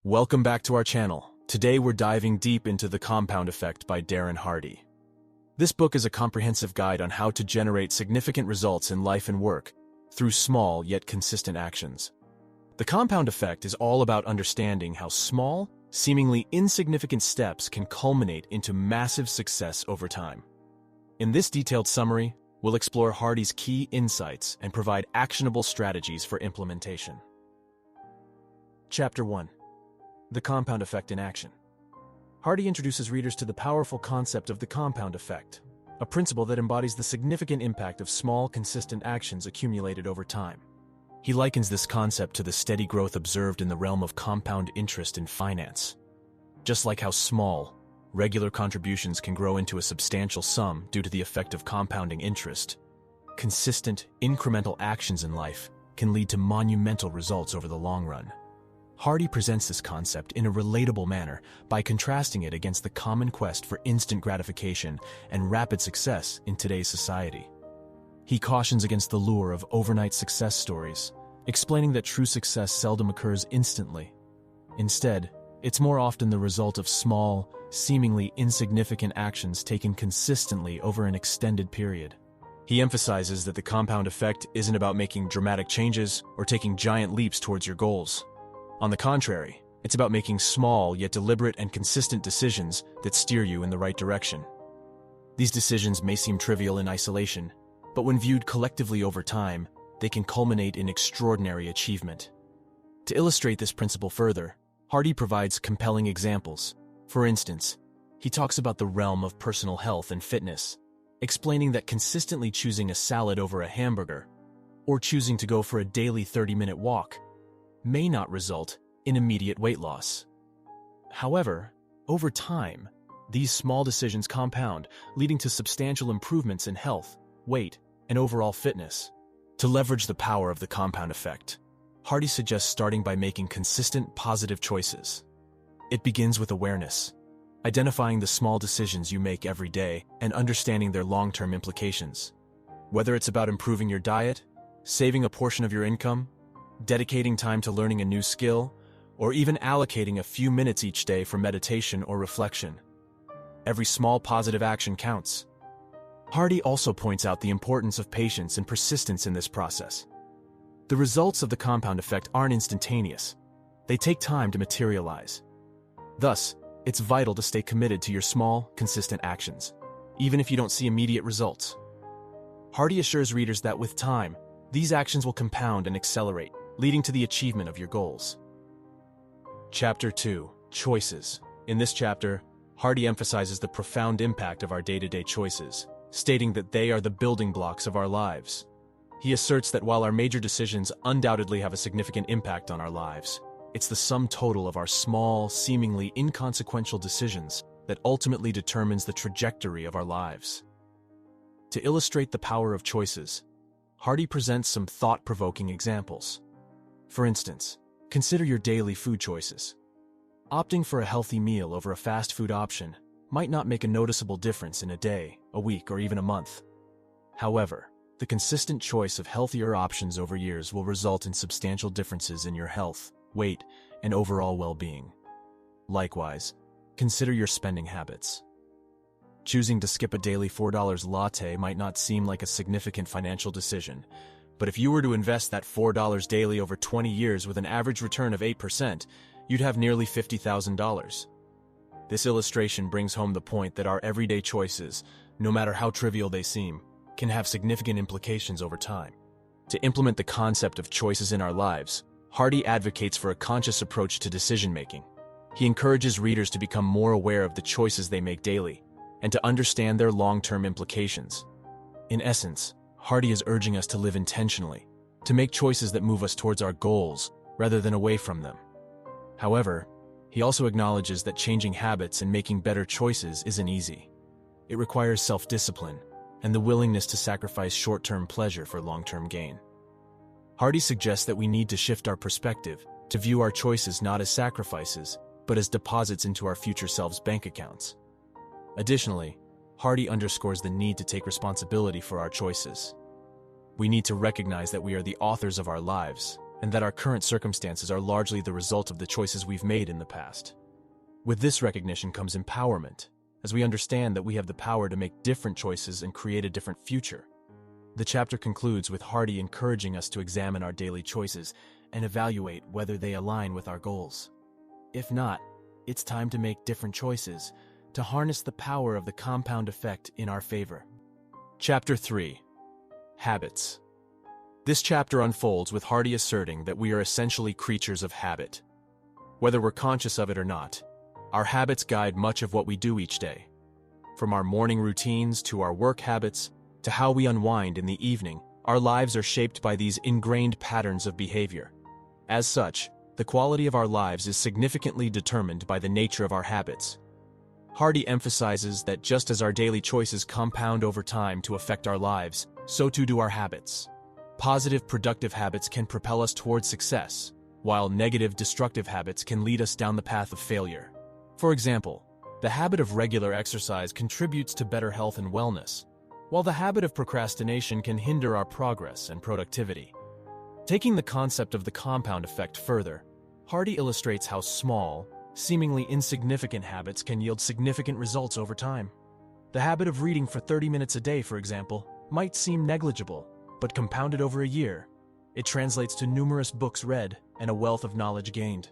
Welcome back to our channel. Today we're diving deep into The Compound Effect by Darren Hardy. This book is a comprehensive guide on how to generate significant results in life and work through small yet consistent actions. The Compound Effect is all about understanding how small, seemingly insignificant steps can culminate into massive success over time. In this detailed summary, we'll explore Hardy's key insights and provide actionable strategies for implementation. Chapter 1. The Compound Effect in Action. Hardy introduces readers to the powerful concept of the compound effect, a principle that embodies the significant impact of small, consistent actions accumulated over time. He likens this concept to the steady growth observed in the realm of compound interest in finance. Just like how small, regular contributions can grow into a substantial sum due to the effect of compounding interest, consistent, incremental actions in life can lead to monumental results over the long run. Hardy presents this concept in a relatable manner by contrasting it against the common quest for instant gratification and rapid success in today's society. He cautions against the lure of overnight success stories, explaining that true success seldom occurs instantly. Instead, it's more often the result of small, seemingly insignificant actions taken consistently over an extended period. He emphasizes that the compound effect isn't about making dramatic changes or taking giant leaps towards your goals. On the contrary, it's about making small yet deliberate and consistent decisions that steer you in the right direction. These decisions may seem trivial in isolation, but when viewed collectively over time, they can culminate in extraordinary achievement. To illustrate this principle further, Hardy provides compelling examples. For instance, he talks about the realm of personal health and fitness, explaining that consistently choosing a salad over a hamburger, or choosing to go for a daily 30-minute walk, may not result in immediate weight loss. However, over time, these small decisions compound, leading to substantial improvements in health, weight, and overall fitness. To leverage the power of the compound effect, Hardy suggests starting by making consistent, positive choices. It begins with awareness, identifying the small decisions you make every day and understanding their long-term implications. Whether it's about improving your diet, saving a portion of your income, dedicating time to learning a new skill, or even allocating a few minutes each day for meditation or reflection. Every small positive action counts. Hardy also points out the importance of patience and persistence in this process. The results of the compound effect aren't instantaneous. They take time to materialize. Thus, it's vital to stay committed to your small, consistent actions, even if you don't see immediate results. Hardy assures readers that with time, these actions will compound and accelerate, leading to the achievement of your goals. Chapter 2. Choices. In this chapter, Hardy emphasizes the profound impact of our day-to-day choices, stating that they are the building blocks of our lives. He asserts that while our major decisions undoubtedly have a significant impact on our lives, it's the sum total of our small, seemingly inconsequential decisions that ultimately determines the trajectory of our lives. To illustrate the power of choices, Hardy presents some thought-provoking examples. For instance, consider your daily food choices. Opting for a healthy meal over a fast food option might not make a noticeable difference in a day, a week, or even a month. However, the consistent choice of healthier options over years will result in substantial differences in your health, weight, and overall well-being. Likewise, consider your spending habits. Choosing to skip a daily $4 latte might not seem like a significant financial decision, but if you were to invest that $4 daily over 20 years with an average return of 8%, you'd have nearly $50,000. This illustration brings home the point that our everyday choices, no matter how trivial they seem, can have significant implications over time. To implement the concept of choices in our lives, Hardy advocates for a conscious approach to decision-making. He encourages readers to become more aware of the choices they make daily, and to understand their long-term implications. In essence, Hardy is urging us to live intentionally, to make choices that move us towards our goals rather than away from them. However, he also acknowledges that changing habits and making better choices isn't easy. It requires self-discipline and the willingness to sacrifice short-term pleasure for long-term gain. Hardy suggests that we need to shift our perspective to view our choices not as sacrifices, but as deposits into our future selves' bank accounts. Additionally, Hardy underscores the need to take responsibility for our choices. We need to recognize that we are the authors of our lives, and that our current circumstances are largely the result of the choices we've made in the past. With this recognition comes empowerment, as we understand that we have the power to make different choices and create a different future. The chapter concludes with Hardy encouraging us to examine our daily choices and evaluate whether they align with our goals. If not, it's time to make different choices to harness the power of the compound effect in our favor. Chapter 3. Habits. This chapter unfolds with Hardy asserting that we are essentially creatures of habit. Whether we're conscious of it or not, our habits guide much of what we do each day. From our morning routines to our work habits to how we unwind in the evening, our lives are shaped by these ingrained patterns of behavior. As such, the quality of our lives is significantly determined by the nature of our habits. Hardy emphasizes that just as our daily choices compound over time to affect our lives, so too do our habits. Positive, productive habits can propel us towards success, while negative, destructive habits can lead us down the path of failure. For example, the habit of regular exercise contributes to better health and wellness, while the habit of procrastination can hinder our progress and productivity. Taking the concept of the compound effect further, Hardy illustrates how small, seemingly insignificant habits can yield significant results over time. The habit of reading for 30 minutes a day, for example, might seem negligible, but compounded over a year, it translates to numerous books read and a wealth of knowledge gained.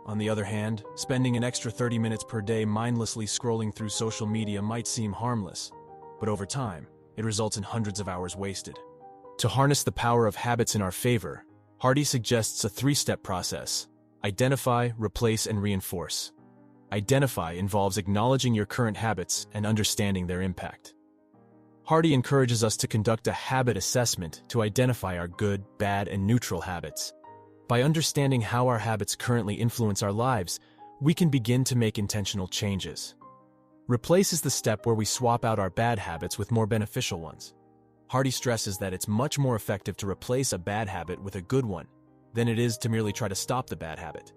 On the other hand, spending an extra 30 minutes per day mindlessly scrolling through social media might seem harmless, but over time, it results in hundreds of hours wasted. To harness the power of habits in our favor, Hardy suggests a three-step process: identify, replace, and reinforce. Identify involves acknowledging your current habits and understanding their impact. Hardy encourages us to conduct a habit assessment to identify our good, bad, and neutral habits. By understanding how our habits currently influence our lives, we can begin to make intentional changes. Replace is the step where we swap out our bad habits with more beneficial ones. Hardy stresses that it's much more effective to replace a bad habit with a good one than it is to merely try to stop the bad habit.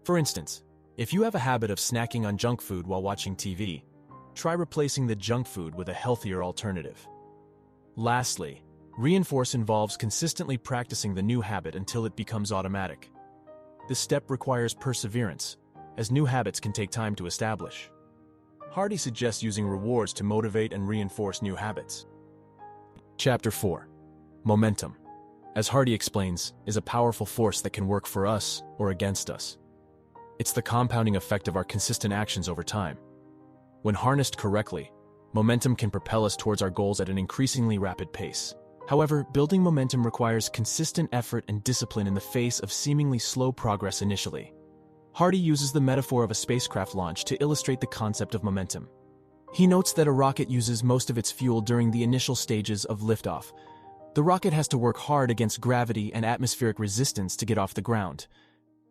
For instance, if you have a habit of snacking on junk food while watching TV, try replacing the junk food with a healthier alternative. Lastly, reinforce involves consistently practicing the new habit until it becomes automatic. This step requires perseverance, as new habits can take time to establish. Hardy suggests using rewards to motivate and reinforce new habits. Chapter 4. Momentum, as Hardy explains, is a powerful force that can work for us or against us. It's the compounding effect of our consistent actions over time. When harnessed correctly, momentum can propel us towards our goals at an increasingly rapid pace. However, building momentum requires consistent effort and discipline in the face of seemingly slow progress initially. Hardy uses the metaphor of a spacecraft launch to illustrate the concept of momentum. He notes that a rocket uses most of its fuel during the initial stages of liftoff. The rocket has to work hard against gravity and atmospheric resistance to get off the ground.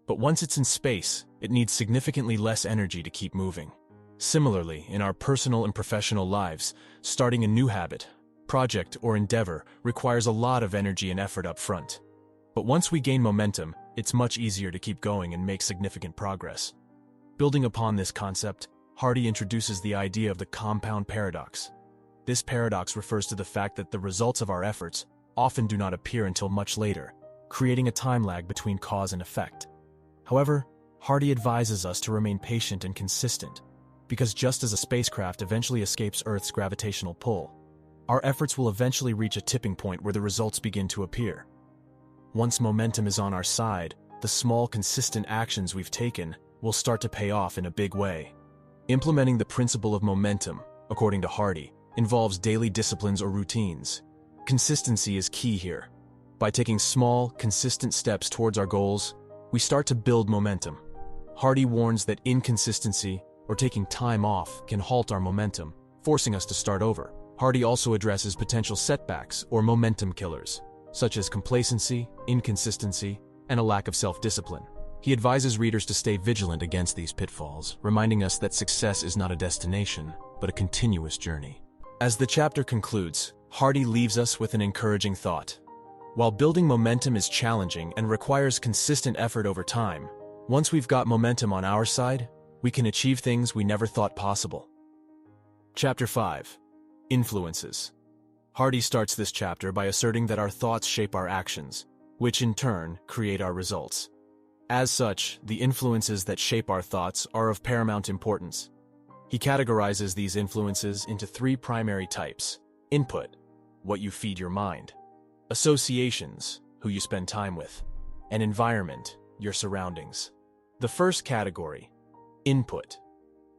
But once it's in space, it needs significantly less energy to keep moving. Similarly, in our personal and professional lives, starting a new habit, project, or endeavor requires a lot of energy and effort up front. But once we gain momentum, it's much easier to keep going and make significant progress. Building upon this concept, Hardy introduces the idea of the compound paradox. This paradox refers to the fact that the results of our efforts often do not appear until much later, creating a time lag between cause and effect. However, Hardy advises us to remain patient and consistent, because just as a spacecraft eventually escapes Earth's gravitational pull, our efforts will eventually reach a tipping point where the results begin to appear. Once momentum is on our side, the small, consistent actions we've taken will start to pay off in a big way. Implementing the principle of momentum, according to Hardy, involves daily disciplines or routines. Consistency is key here. By taking small, consistent steps towards our goals, we start to build momentum. Hardy warns that inconsistency or taking time off can halt our momentum, forcing us to start over. Hardy also addresses potential setbacks or momentum killers, such as complacency, inconsistency, and a lack of self-discipline. He advises readers to stay vigilant against these pitfalls, reminding us that success is not a destination, but a continuous journey. As the chapter concludes, Hardy leaves us with an encouraging thought. While building momentum is challenging and requires consistent effort over time, once we've got momentum on our side, we can achieve things we never thought possible. Chapter 5. Influences. Hardy starts this chapter by asserting that our thoughts shape our actions, which in turn create our results. As such, the influences that shape our thoughts are of paramount importance. He categorizes these influences into three primary types: input, what you feed your mind; associations, who you spend time with; and environment, your surroundings. The first category, input,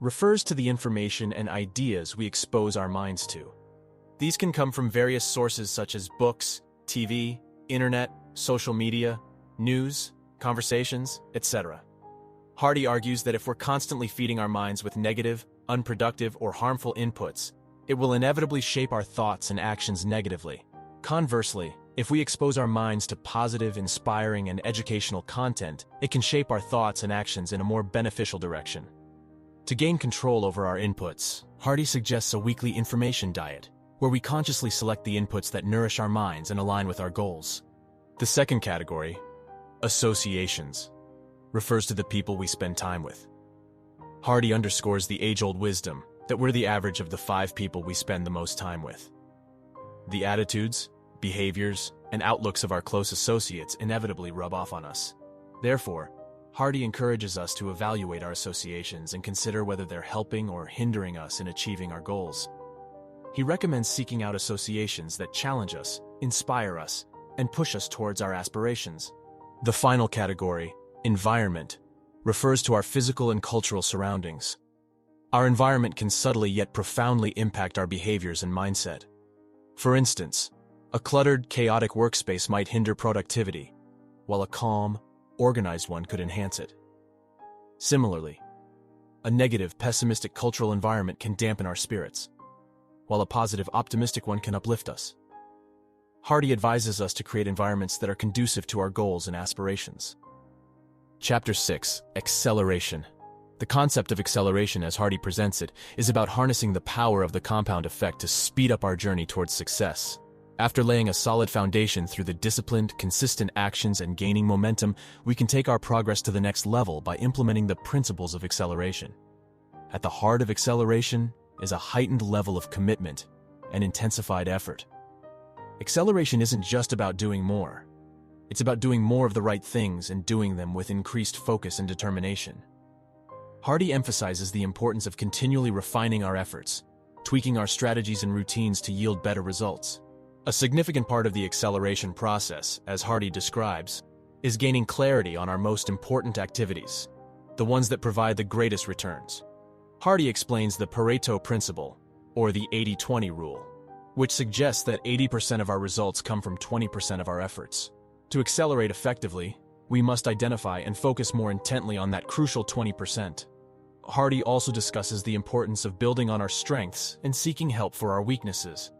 refers to the information and ideas we expose our minds to. These can come from various sources such as books, TV, internet, social media, news, conversations, etc. Hardy argues that if we're constantly feeding our minds with negative, unproductive, or harmful inputs, it will inevitably shape our thoughts and actions negatively. Conversely, if we expose our minds to positive, inspiring, and educational content, it can shape our thoughts and actions in a more beneficial direction. To gain control over our inputs, Hardy suggests a weekly information diet, where we consciously select the inputs that nourish our minds and align with our goals. The second category, associations, refers to the people we spend time with. Hardy underscores the age-old wisdom that we're the average of the 5 people we spend the most time with. The attitudes, behaviors, and outlooks of our close associates inevitably rub off on us. Therefore, Hardy encourages us to evaluate our associations and consider whether they're helping or hindering us in achieving our goals. He recommends seeking out associations that challenge us, inspire us, and push us towards our aspirations. The final category, environment, refers to our physical and cultural surroundings. Our environment can subtly yet profoundly impact our behaviors and mindset. For instance, a cluttered, chaotic workspace might hinder productivity, while a calm, organized one could enhance it. Similarly, a negative, pessimistic cultural environment can dampen our spirits, while a positive, optimistic one can uplift us. Hardy advises us to create environments that are conducive to our goals and aspirations. Chapter 6, Acceleration. The concept of acceleration, as Hardy presents it, is about harnessing the power of the compound effect to speed up our journey towards success. After laying a solid foundation through the disciplined, consistent actions and gaining momentum, we can take our progress to the next level by implementing the principles of acceleration. At the heart of acceleration is a heightened level of commitment and intensified effort. Acceleration isn't just about doing more. It's about doing more of the right things and doing them with increased focus and determination. Hardy emphasizes the importance of continually refining our efforts, tweaking our strategies and routines to yield better results. A significant part of the acceleration process, as Hardy describes, is gaining clarity on our most important activities, the ones that provide the greatest returns. Hardy explains the Pareto principle, or the 80-20 rule, which suggests that 80% of our results come from 20% of our efforts. To accelerate effectively, we must identify and focus more intently on that crucial 20%. Hardy also discusses the importance of building on our strengths and seeking help for our weaknesses.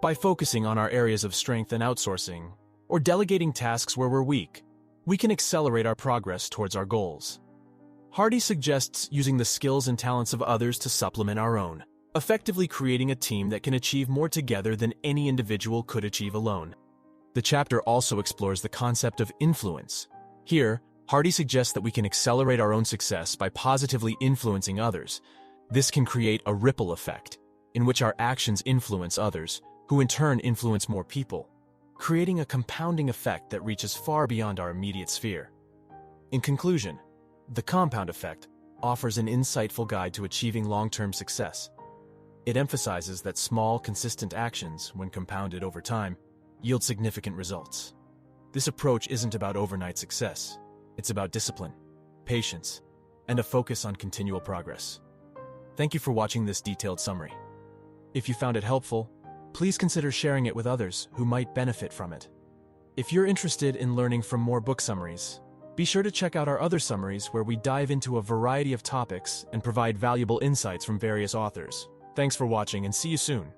By focusing on our areas of strength and outsourcing, or delegating tasks where we're weak, we can accelerate our progress towards our goals. Hardy suggests using the skills and talents of others to supplement our own, effectively creating a team that can achieve more together than any individual could achieve alone. The chapter also explores the concept of influence. Here, Hardy suggests that we can accelerate our own success by positively influencing others. This can create a ripple effect, in which our actions influence others, who in turn influence more people, creating a compounding effect that reaches far beyond our immediate sphere. In conclusion, the compound effect offers an insightful guide to achieving long-term success. It emphasizes that small, consistent actions, when compounded over time, yield significant results. This approach isn't about overnight success. It's about discipline, patience, and a focus on continual progress. Thank you for watching this detailed summary. If you found it helpful, please consider sharing it with others who might benefit from it. If you're interested in learning from more book summaries, be sure to check out our other summaries where we dive into a variety of topics and provide valuable insights from various authors. Thanks for watching and see you soon.